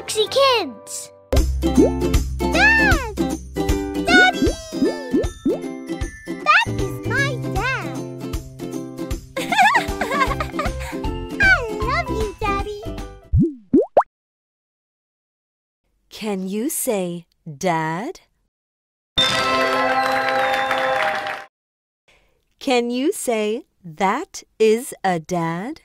Galaxy Kids! Dad! Daddy! That is my dad! I love you, Daddy! Can you say Dad? Can you say that is a dad?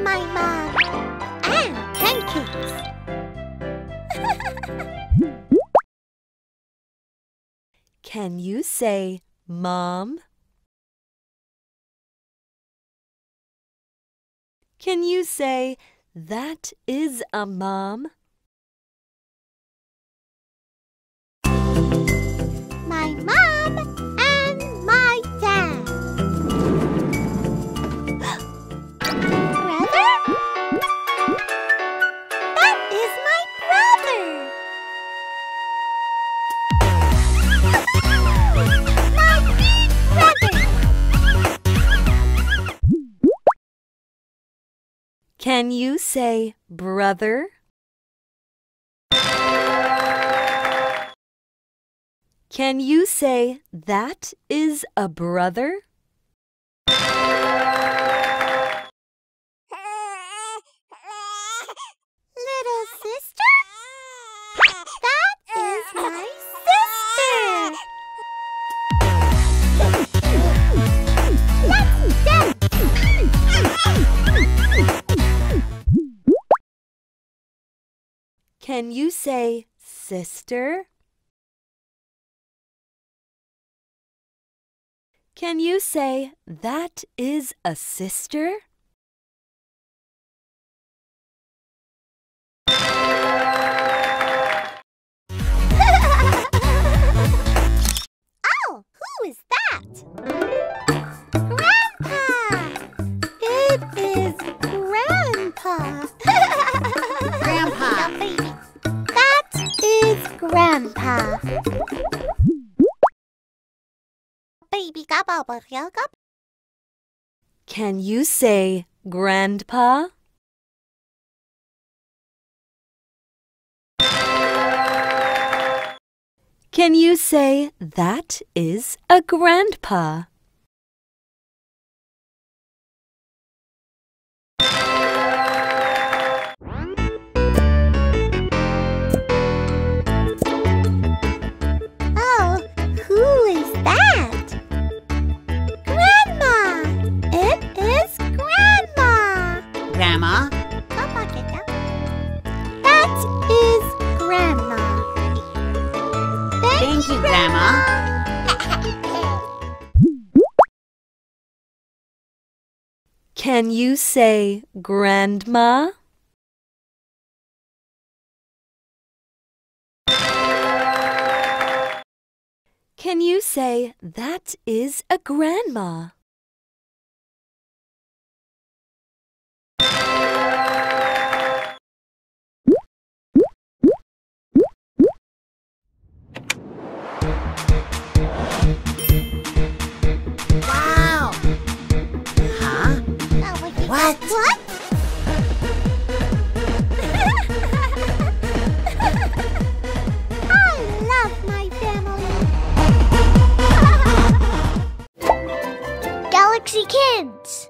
My mom and pancakes. Can you say Mom? Can you say that is a mom? My mom and my dad. Can you say brother? Can you say that is a brother? Little sister? That is my sister! Let's dance! Can you say sister? Can you say that is a sister? Oh, who is that? Grandpa! It is Grandpa! Grandpa! That is Grandpa! Can you say Grandpa? Can you say that is a grandpa? Oh, who is that? Grandma! It is Grandma! Grandma? That is Grandma. Thank you, Grandma. Can you say grandma? Can you say that is a grandma? Wow! Huh? What? What? I love my family. Galaxy Kids.